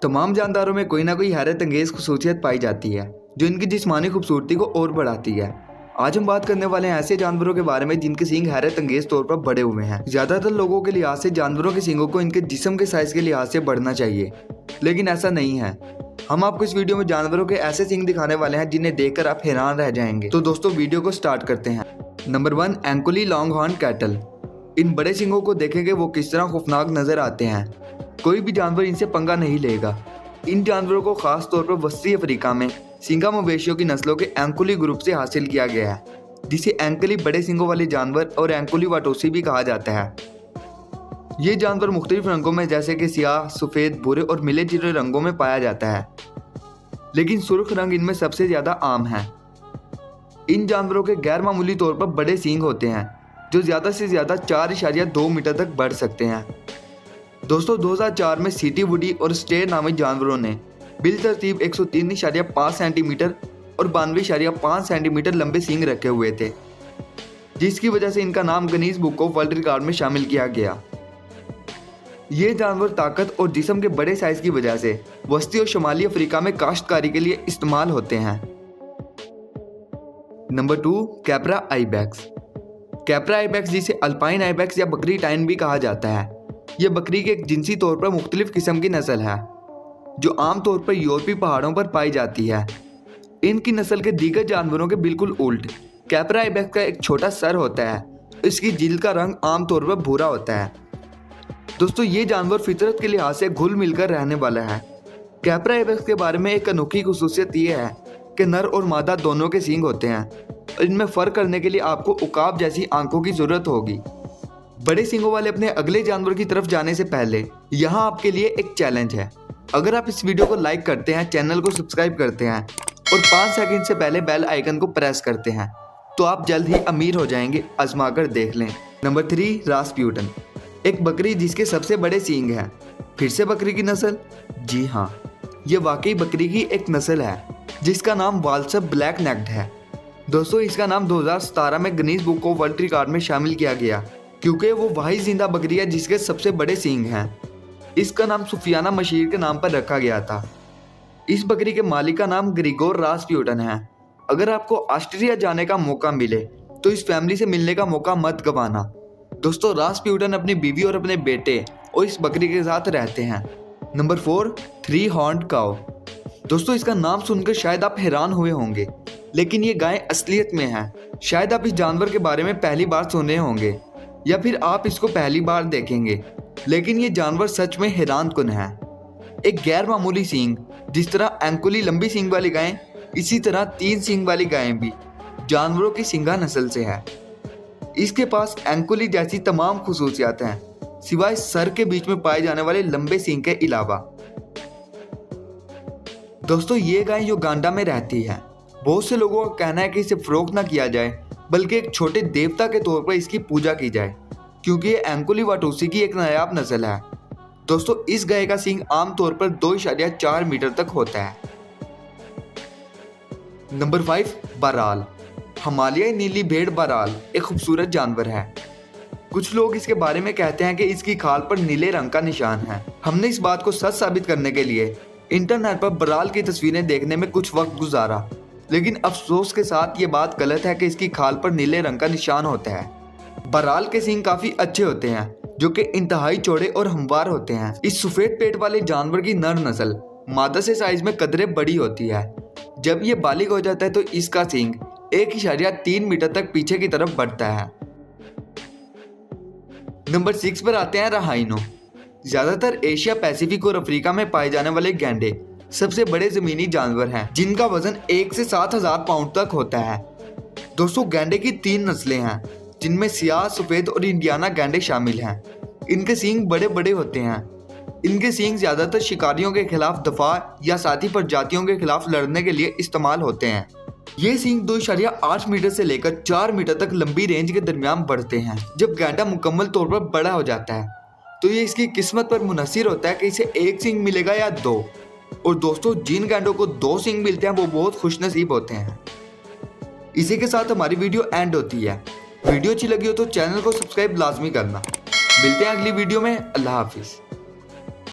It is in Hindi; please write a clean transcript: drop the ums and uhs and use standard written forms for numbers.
तमाम जानदारों में कोई ना कोई हैरत अंगेज खसूसियत पाई जाती है जो इनकी जिस्मानी खूबसूरती को और बढ़ाती है। आज हम बात करने वाले हैं ऐसे जानवरों के बारे में जिनके सींग हैरत अंगेज तौर पर बड़े हुए हैं। ज्यादातर लोगों के लिहाज से जानवरों के सींगों को इनके जिस्म के साइज के लिहाज से बढ़ना चाहिए, लेकिन ऐसा नहीं है। हम आपको इस वीडियो में जानवरों के ऐसे सींग दिखाने वाले हैं जिन्हें देखकर आप हैरान रह जाएंगे। तो दोस्तों वीडियो को स्टार्ट करते हैं। Number 1, Ankole longhorn cattle. इन बड़े सींगों को देखेंगे वो किस तरह खौफनाक नजर आते हैं। कोई भी जानवर इनसे पंगा नहीं लेगा। इन जानवरों को खास तौर पर वस्ती अफ्रीका में सींगा मवेशियों की नस्लों के एंकोली ग्रुप से हासिल किया गया है, जिसे एंकोली बड़े सींगों वाले जानवर और एंकोली वाटोसी भी कहा जाता है। ये जानवर मुख्तलिफ रंगों में जैसे कि सियाह, सफ़ेद, भूरे और मिले जुले रंगों में पाया जाता है, लेकिन सुर्ख रंग इनमें सबसे ज़्यादा आम है। इन जानवरों के गैर मामूली तौर पर बड़े सींग होते हैं जो ज़्यादा से ज़्यादा 4.2 मीटर तक बढ़ सकते हैं। दोस्तों 2004 में सीटी वुडी और स्टेयर नामी जानवरों ने बिल तरतीब 103.5 सेंटीमीटर और 92.5 सेंटीमीटर लंबे सींग रखे हुए थे, जिसकी वजह से इनका नाम Guinness book of world record में शामिल किया गया। ये जानवर ताकत और जिस्म के बड़े साइज की वजह से वस्ती और शुमाली अफ्रीका में काश्तकारी के लिए इस्तेमाल होते हैं। नंबर 2, कैपरा आइबैक्स। कैपरा आइबैक्स, जिसे अल्पाइन आइबैक्स या बकरी टाइन भी कहा जाता है, यह बकरी के एक जिनसी तौर पर मुख्तलिफ किस्म की नस्ल है जो आमतौर पर यूरोपीय पहाड़ों पर पाई जाती है। इनकी नस्ल के दीगर जानवरों के बिल्कुल उल्ट कैपरा आइबैक्स का एक छोटा सर होता है। इसकी जिल्द का रंग आमतौर पर भूरा होता है। दोस्तों ये जानवर फितरत के लिहाज से घुल मिलकर रहने वाला है। कैपरा आइबैक्स के बारे में एक अनोखी खुसूसियत यह है कि नर और मादा दोनों के सींग होते हैं। इनमें फर्क करने के लिए आपको उकाब जैसी आंखों की जरूरत होगी। बड़े सींगों वाले अपने अगले जानवर की तरफ जाने से पहले यहाँ आपके लिए एक चैलेंज है। अगर आप इस वीडियो को लाइक करते हैं, चैनल को सब्सक्राइब करते हैं और 5 सेकंड से पहले बेल आइकन को प्रेस करते हैं तो आप जल्द ही अमीर हो जाएंगे। आजमा कर देख लें। नंबर 3, रास्प्यूटन। एक बकरी जिसके सबसे बड़े सींग हैं। फिर से बकरी की नस्ल? जी हाँ, ये वाकई बकरी की एक नस्ल है जिसका नाम वाल्सप ब्लैक नेक्ड है। दोस्तों इसका नाम 2017 में Guinness book of world record में शामिल किया गया क्योंकि वो वही जिंदा बकरी है जिसके सबसे बड़े सींग हैं। इसका नाम सुफियाना मशीर के नाम पर रखा गया था। इस बकरी के मालिक का नाम ग्रिगोर रास्प्यूटन है। अगर आपको ऑस्ट्रिया जाने का मौका मिले तो इस फैमिली से मिलने का मौका मत गंवाना। दोस्तों रास्प्यूटन अपनी बीवी और अपने बेटे और इस बकरी के साथ रहते हैं। नंबर 4, 3 हॉर्न्ड काऊ। दोस्तों इसका नाम सुनकर शायद आप हैरान हुए होंगे, लेकिन ये गाय असलियत में है। शायद आप इस जानवर के बारे में पहली बार सुन रहे होंगे या फिर आप इसको पहली बार देखेंगे, लेकिन ये जानवर सच में हैरान कुन है। एक गैर मामूली सींग। जिस तरह एंकोली लंबी सींग वाली गायें, इसी तरह 3 सींग वाली गायें भी जानवरों की सिंगा नस्ल से है। इसके पास एंकोली जैसी तमाम खुसूसियात हैं सिवाय सर के बीच में पाए जाने वाले लंबे सींग के अलावा। दोस्तों ये गाय युगांडा में रहती है। बहुत से लोगों का कहना है कि इसे फरोख्त ना किया जाए बल्कि एक छोटे देवता के तौर पर इसकी पूजा की जाए, क्योंकि ये एंकोली वाटोसी की एक नायाब नस्ल है। दोस्तों इस गाय का सींग आमतौर पर 2.4 मीटर तक होता है। नंबर 5, बराल। हिमालयी नीली भेड़ बराल एक खूबसूरत जानवर है। कुछ लोग इसके बारे में कहते हैं कि इसकी खाल पर नीले रंग का निशान है। हमने इस बात को सच साबित करने के लिए इंटरनेट पर बराल की तस्वीरें देखने में कुछ वक्त गुजारा, लेकिन अफसोस के साथ ये बात गलत है कि इसकी खाल पर नीले रंग का निशान होता है। बराल के सींग काफी अच्छे होते हैं जो कि इंतहाई चौड़े और हमवार होते हैं। इस सफेद पेट वाले जानवर की नर नस्ल मादा से साइज में कदरे बड़ी होती है। जब ये बालिग हो जाता है तो इसका सींग 1.3 मीटर तक पीछे की तरफ बढ़ता है। नंबर 6 पर आते हैं राइनो। ज्यादातर एशिया, पैसिफिक और अफ्रीका में पाए जाने वाले गैंडे सबसे बड़े जमीनी जानवर हैं जिनका वजन 1 से 7,000 पाउंड तक होता है। दोस्तों गैंडे की 3 नस्लें हैं जिनमें सियाह, सफेद और इंडियाना गैंडे शामिल हैं। इनके सींग बड़े बड़े होते हैं। इनके सींग ज्यादातर शिकारियों के खिलाफ दफा या साथी प्रजातियों के खिलाफ लड़ने के लिए इस्तेमाल होते हैं। ये सींग 2.8 मीटर से लेकर 4 मीटर तक लंबी रेंज के दरमियान बढ़ते हैं। जब गैंडा मुकम्मल तौर पर बड़ा हो जाता है तो ये इसकी किस्मत पर मुनहसिर होता है कि इसे 1 सींग मिलेगा या 2। और दोस्तों जिन गैंडों को 2 सींग मिलते हैं वो बहुत खुशनसीब होते हैं। इसी के साथ हमारी वीडियो एंड होती है। वीडियो अच्छी लगी हो तो चैनल को सब्सक्राइब लाजमी करना। मिलते हैं अगली वीडियो में। अल्लाह हाफिज।